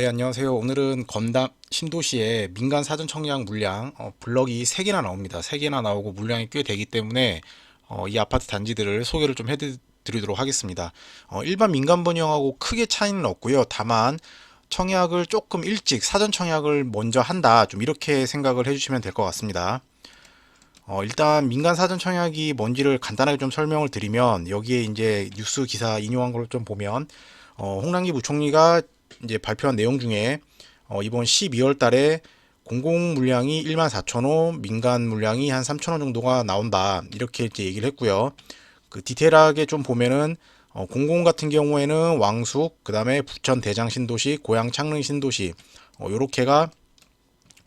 네, 안녕하세요. 오늘은 건담 신도시의 민간 사전 청약 물량 블럭이 3개나 나옵니다. 3개나 나오고 물량이 꽤 되기 때문에 이 아파트 단지들을 소개를 좀 해드리도록 하겠습니다. 일반 민간 분양하고 크게 차이는 없고요. 다만 청약을 조금 일찍 사전 청약을 먼저 한다. 좀 이렇게 생각을 해주시면 될 것 같습니다. 일단 민간 사전 청약이 뭔지를 간단하게 좀 설명을 드리면 여기에 이제 뉴스 기사 인용한 걸 좀 보면 홍남기 부총리가 이제 발표한 내용 중에 이번 12월 달에 공공 물량이 1만 4천 호, 민간 물량이 한 3천 호 정도가 나온다. 이렇게 이제 얘기를 했고요. 그 디테일하게 좀 보면은 공공 같은 경우에는 왕숙, 그다음에 부천 대장 신도시, 고양 창릉 신도시 요렇게가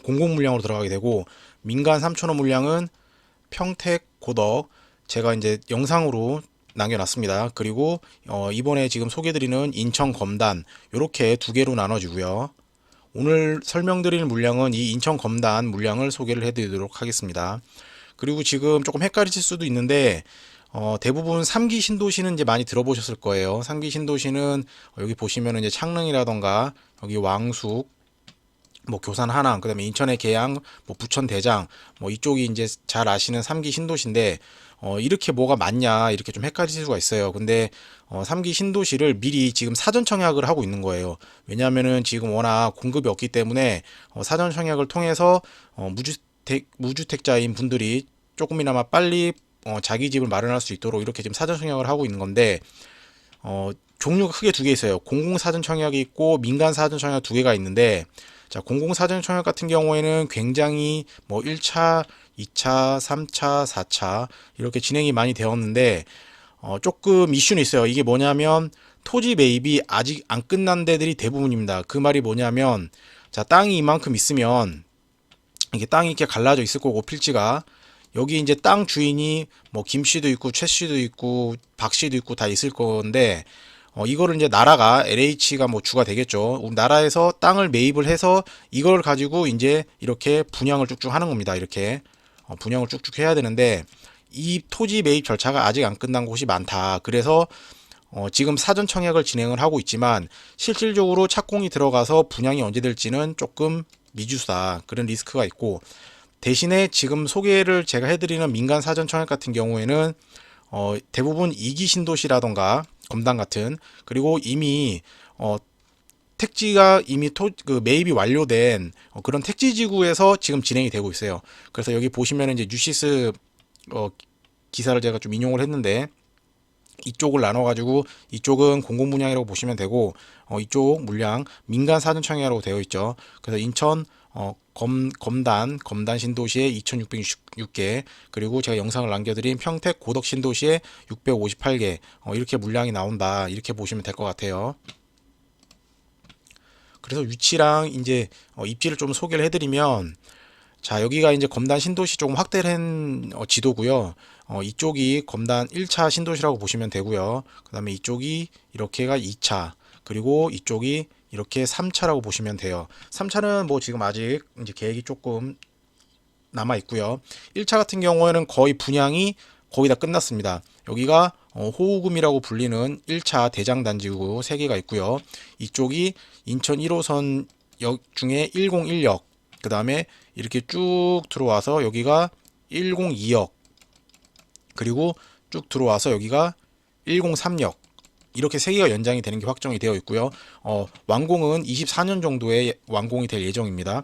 공공 물량으로 들어가게 되고 민간 3천 호 물량은 평택, 고덕 제가 이제 영상으로 남겨놨습니다. 그리고 이번에 지금 소개드리는 인천 검단 이렇게 두 개로 나눠지고요. 오늘 설명드릴 물량은 이 인천 검단 물량을 소개를 해드리도록 하겠습니다. 그리고 지금 조금 헷갈리실 수도 있는데 대부분 3기 신도시는 이제 많이 들어보셨을 거예요. 3기 신도시는 여기 보시면 이제 창릉이라던가 여기 왕숙 뭐 교산 하남, 그다음에 인천의 계양, 뭐 부천 대장, 뭐 이쪽이 이제 잘 아시는 3기 신도시인데 이렇게 뭐가 많냐 이렇게 좀 헷갈릴 수가 있어요. 근데 3기 신도시를 미리 지금 사전 청약을 하고 있는 거예요. 왜냐하면은 지금 워낙 공급이 없기 때문에 사전 청약을 통해서 무주택자인 분들이 조금이나마 빨리 자기 집을 마련할 수 있도록 이렇게 지금 사전 청약을 하고 있는 건데 종류가 크게 두 개 있어요. 공공 사전 청약이 있고 민간 사전 청약 두 개가 있는데 자, 공공사전 청약 같은 경우에는 굉장히 뭐 1차, 2차, 3차, 4차 이렇게 진행이 많이 되었는데 조금 이슈는 있어요. 이게 뭐냐면 토지 매입이 아직 안 끝난 데들이 대부분입니다. 그 말이 뭐냐면 자, 땅이 이만큼 있으면 이게 땅이 이렇게 갈라져 있을 거고 필지가 여기 이제 땅 주인이 뭐 김 씨도 있고 최 씨도 있고 박 씨도 있고 다 있을 건데 이거를 이제 나라가 LH가 뭐 주가 되겠죠. 나라에서 땅을 매입을 해서 이걸 가지고 이제 이렇게 분양을 쭉쭉 하는 겁니다. 이렇게 분양을 쭉쭉 해야 되는데 이 토지 매입 절차가 아직 안 끝난 곳이 많다. 그래서 지금 사전 청약을 진행을 하고 있지만 실질적으로 착공이 들어가서 분양이 언제 될지는 조금 미지수다. 그런 리스크가 있고 대신에 지금 소개를 제가 해드리는 민간 사전 청약 같은 경우에는 대부분 2기 신도시라던가 검단 같은 그리고 이미 택지가 이미 그 매입이 완료된 그런 택지 지구에서 지금 진행이 되고 있어요. 그래서 여기 보시면 이제 뉴시스 기사를 제가 좀 인용을 했는데 이쪽을 나눠가지고 이쪽은 공공 분양이라고 보시면 되고 이쪽 물량 민간 사전 청약이라고 되어 있죠. 그래서 인천 검단 신도시에 2666개 그리고 제가 영상을 남겨드린 평택 고덕 신도시에 658개 이렇게 물량이 나온다 이렇게 보시면 될 것 같아요. 그래서 위치랑 이제 입지를 좀 소개를 해드리면 자 여기가 이제 검단 신도시 조금 확대를 한 지도고요. 이쪽이 검단 1차 신도시라고 보시면 되고요. 그 다음에 이쪽이 이렇게가 2차 그리고 이쪽이 이렇게 3차라고 보시면 돼요. 3차는 뭐 지금 아직 이제 계획이 조금 남아 있고요. 1차 같은 경우에는 거의 분양이 거의 다 끝났습니다. 여기가 호우금이라고 불리는 1차 대장단지구 3개가 있고요. 이쪽이 인천 1호선 역 중에 101역 그 다음에 이렇게 쭉 들어와서 여기가 102역 그리고 쭉 들어와서 여기가 103역 이렇게 3개가 연장이 되는 게 확정이 되어 있고요. 완공은 24년 정도에 완공이 될 예정입니다.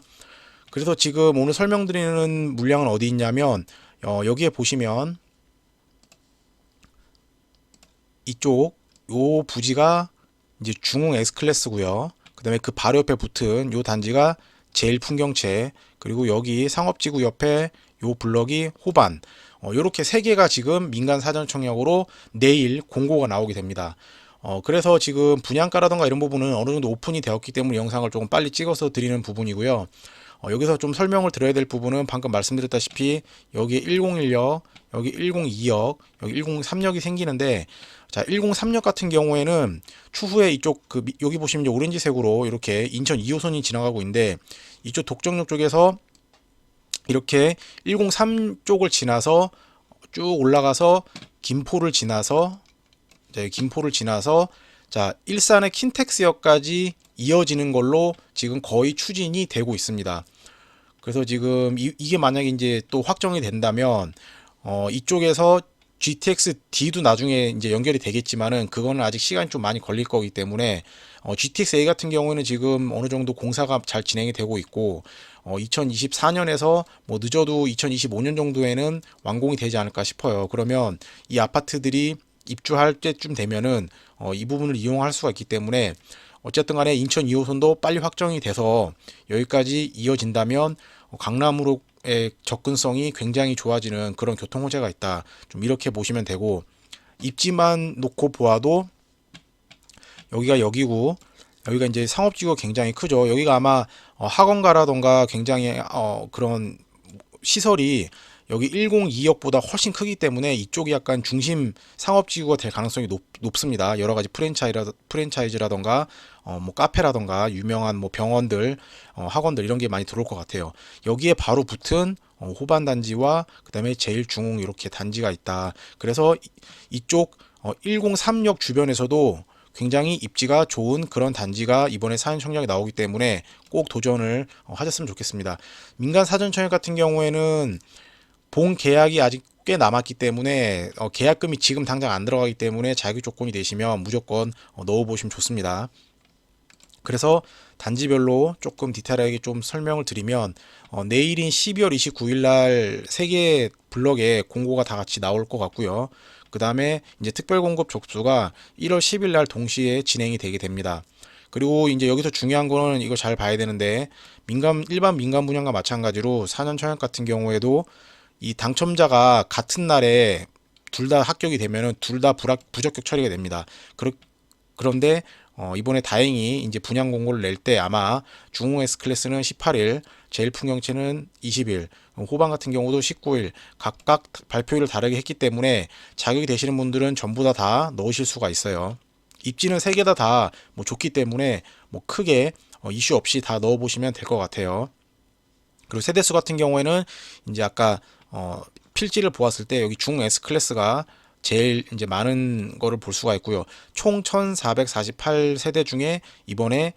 그래서 지금 오늘 설명드리는 물량은 어디 있냐면 여기에 보시면 이쪽 요 부지가 이제 중흥 S클래스고요. 그 다음에 그 바로 옆에 붙은 요 단지가 제일 풍경채 그리고 여기 상업지구 옆에 요 블럭이 호반 요렇게 3개가 지금 민간 사전 청약으로 내일 공고가 나오게 됩니다. 그래서 지금 분양가라던가 이런 부분은 어느 정도 오픈이 되었기 때문에 영상을 조금 빨리 찍어서 드리는 부분이고요. 여기서 좀 설명을 드려야 될 부분은 방금 말씀드렸다시피 여기 101역, 여기 102역, 여기 103역이 생기는데 자 103역 같은 경우에는 추후에 이쪽 그 여기 보시면 이제 오렌지색으로 이렇게 인천 2호선이 지나가고 있는데 이쪽 독정역 쪽에서 이렇게 103 쪽을 지나서 쭉 올라가서 김포를 지나서 자 일산의 킨텍스역까지 이어지는 걸로 지금 거의 추진이 되고 있습니다. 그래서 지금 이게 만약에 이제 또 확정이 된다면 이쪽에서 GTX D도 나중에 이제 연결이 되겠지만은 그거는 아직 시간이 좀 많이 걸릴 거기 때문에 GTX A 같은 경우에는 지금 어느 정도 공사가 잘 진행이 되고 있고 2024년에서 뭐 늦어도 2025년 정도에는 완공이 되지 않을까 싶어요. 그러면 이 아파트들이 입주할 때쯤 되면은 이 부분을 이용할 수가 있기 때문에 어쨌든 간에 인천 2호선도 빨리 확정이 돼서 여기까지 이어진다면 강남으로의 접근성이 굉장히 좋아지는 그런 교통 호재가 있다. 좀 이렇게 보시면 되고, 입지만 놓고 보아도 여기가 여기고, 여기가 이제 상업지구가 굉장히 크죠. 여기가 아마 학원가라던가 굉장히 그런 시설이 여기 102역보다 훨씬 크기 때문에 이쪽이 약간 중심 상업지구가 될 가능성이 높습니다. 여러 가지 프랜차이즈라던가 뭐 카페라던가 유명한 뭐 병원들, 학원들 이런 게 많이 들어올 것 같아요. 여기에 바로 붙은 호반 단지와 그다음에 제일 중흥 이렇게 단지가 있다. 그래서 이쪽 103역 주변에서도 굉장히 입지가 좋은 그런 단지가 이번에 사전 청약이 나오기 때문에 꼭 도전을 하셨으면 좋겠습니다. 민간 사전 청약 같은 경우에는 본 계약이 아직 꽤 남았기 때문에 계약금이 지금 당장 안 들어가기 때문에 자기 조건이 되시면 무조건 넣어보시면 좋습니다. 그래서 단지별로 조금 디테일하게 좀 설명을 드리면 내일인 12월 29일 날 3개 블럭에 공고가 다 같이 나올 것 같고요. 그 다음에 이제 특별 공급 접수가 1월 10일 날 동시에 진행이 되게 됩니다. 그리고 이제 여기서 중요한 거는 이거 잘 봐야 되는데 일반 민간 분양과 마찬가지로 사전 청약 같은 경우에도 이 당첨자가 같은 날에 둘 다 합격이 되면은 둘 다 부적격 처리가 됩니다. 그런데 이번에 다행히 이제 분양 공고를 낼 때 아마 중흥 S 클래스는 18일, 제일 풍경채는 20일, 호반 같은 경우도 19일 각각 발표일을 다르게 했기 때문에 자격이 되시는 분들은 전부 다 넣으실 수가 있어요. 입지는 세 개 다 뭐 좋기 때문에 뭐 크게 이슈 없이 다 넣어 보시면 될 것 같아요. 그리고 세대수 같은 경우에는 이제 아까 필지를 보았을 때 여기 중 S 클래스가 제일 이제 많은 거를 볼 수가 있고요. 총 1448세대 중에 이번에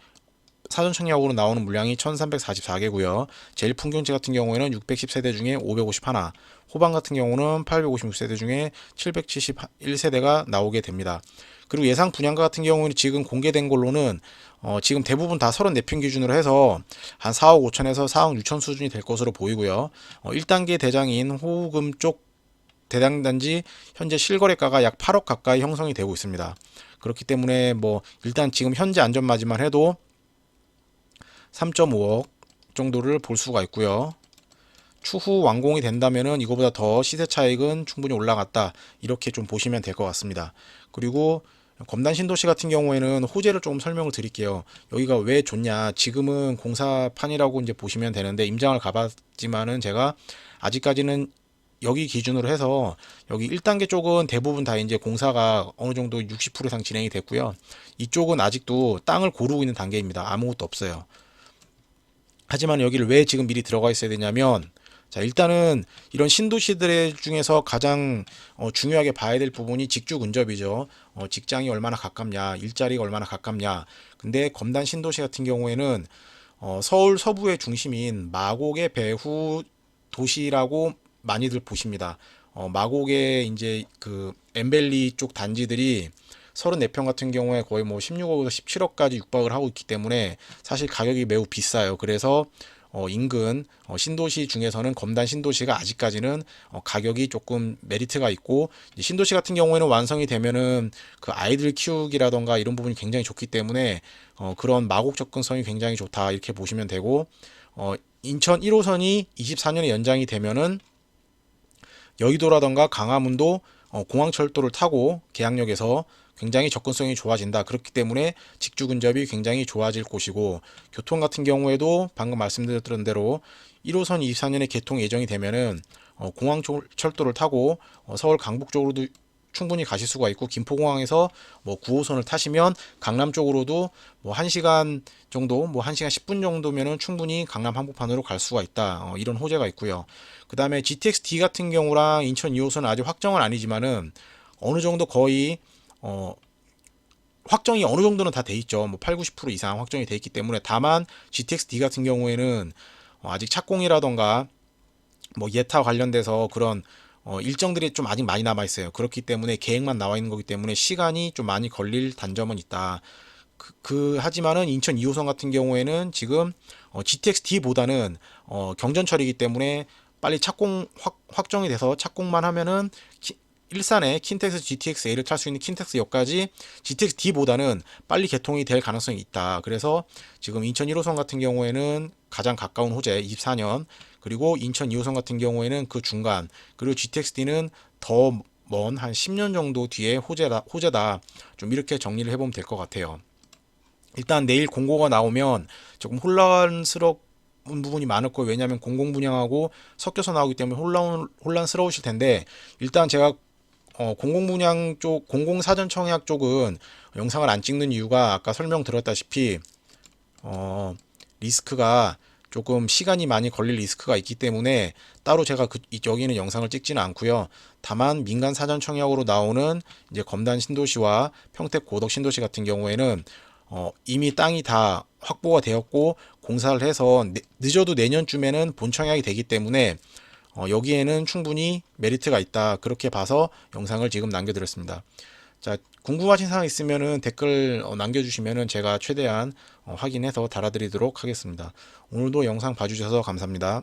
사전 청약으로 나오는 물량이 1344개고요. 제일 풍경지 같은 경우에는 610세대 중에 551, 호반 같은 경우는 856세대 중에 771세대가 나오게 됩니다. 그리고 예상 분양가 같은 경우는 지금 공개된 걸로는 지금 대부분 다 34평 기준으로 해서 한 4억 5천에서 4억 6천 수준이 될 것으로 보이고요. 1단계 대장인 호우금 쪽 대장단지 현재 실거래가가 약 8억 가까이 형성이 되고 있습니다. 그렇기 때문에 뭐 일단 지금 현재 안전마지만 해도 3.5억 정도를 볼 수가 있고요. 추후 완공이 된다면은 이거보다 더 시세 차익은 충분히 올라갔다 이렇게 좀 보시면 될 것 같습니다. 그리고 검단 신도시 같은 경우에는 호재를 조금 설명을 드릴게요. 여기가 왜 좋냐? 지금은 공사판이라고 이제 보시면 되는데 임장을 가봤지만은 제가 아직까지는 여기 기준으로 해서 여기 1단계 쪽은 대부분 다 이제 공사가 어느 정도 60% 이상 진행이 됐고요. 이쪽은 아직도 땅을 고르고 있는 단계입니다. 아무것도 없어요. 하지만 여기를 왜 지금 미리 들어가 있어야 되냐면 자, 일단은 이런 신도시들 중에서 가장 중요하게 봐야 될 부분이 직주 근접이죠. 직장이 얼마나 가깝냐, 일자리가 얼마나 가깝냐. 근데 검단 신도시 같은 경우에는 서울 서부의 중심인 마곡의 배후 도시라고 많이들 보십니다. 마곡의 이제 그 엠벨리 쪽 단지들이 34평 같은 경우에 거의 뭐 16억에서 17억까지 육박을 하고 있기 때문에 사실 가격이 매우 비싸요. 그래서 인근 신도시 중에서는 검단 신도시가 아직까지는 가격이 조금 메리트가 있고 신도시 같은 경우에는 완성이 되면은 그 아이들 키우기라던가 이런 부분이 굉장히 좋기 때문에 그런 마곡 접근성이 굉장히 좋다 이렇게 보시면 되고 인천 1호선이 24년에 연장이 되면은 여의도라던가 강화문도 공항철도를 타고 계양역에서 굉장히 접근성이 좋아진다. 그렇기 때문에 직주 근접이 굉장히 좋아질 곳이고 교통 같은 경우에도 방금 말씀드렸던 대로 1호선 24년에 개통 예정이 되면은 공항철도를 타고 서울 강북 쪽으로도 충분히 가실 수가 있고 김포공항에서 뭐 9호선을 타시면 강남 쪽으로도 뭐 1시간 정도 뭐 1시간 10분 정도면은 충분히 강남 한복판으로 갈 수가 있다. 이런 호재가 있고요. 그 다음에 GTX-D 같은 경우랑 인천 2호선은 아직 확정은 아니지만은 어느 정도 거의 확정이 어느 정도는 다 돼 있죠. 뭐 8, 90% 이상 확정이 돼 있기 때문에 다만 GTX-D 같은 경우에는 아직 착공이라던가 뭐 예타 관련돼서 그런 일정들이 좀 아직 많이 남아 있어요. 그렇기 때문에 계획만 나와 있는 거기 때문에 시간이 좀 많이 걸릴 단점은 있다. 하지만은 인천 2호선 같은 경우에는 지금 GTX-D보다는 경전철이기 때문에 빨리 확정이 돼서 착공만 하면은 일산에 킨텍스 GTX-A를 탈 수 있는 킨텍스역까지 GTX-D보다는 빨리 개통이 될 가능성이 있다. 그래서 지금 인천 1호선 같은 경우에는 가장 가까운 호재 24년, 그리고 인천 2호선 같은 경우에는 그 중간, 그리고 GTX-D는 더 먼 한 10년 정도 뒤에 호재다. 좀 이렇게 정리를 해보면 될 것 같아요. 일단 내일 공고가 나오면 조금 혼란스러운 부분이 많을 거예요. 왜냐하면 공공 분양하고 섞여서 나오기 때문에 혼란스러우실 텐데, 일단 제가 공공 분양 쪽, 공공 사전 청약 쪽은 영상을 안 찍는 이유가 아까 설명드렸다시피 리스크가 조금 시간이 많이 걸릴 리스크가 있기 때문에 따로 제가 여기는 영상을 찍지는 않고요. 다만 민간 사전 청약으로 나오는 이제 검단 신도시와 평택 고덕 신도시 같은 경우에는 이미 땅이 다 확보가 되었고 공사를 해서 늦어도 내년쯤에는 본청약이 되기 때문에 여기에는 충분히 메리트가 있다. 그렇게 봐서 영상을 지금 남겨드렸습니다. 자, 궁금하신 사항 있으면은 댓글 남겨주시면은 제가 최대한 확인해서 달아드리도록 하겠습니다. 오늘도 영상 봐주셔서 감사합니다.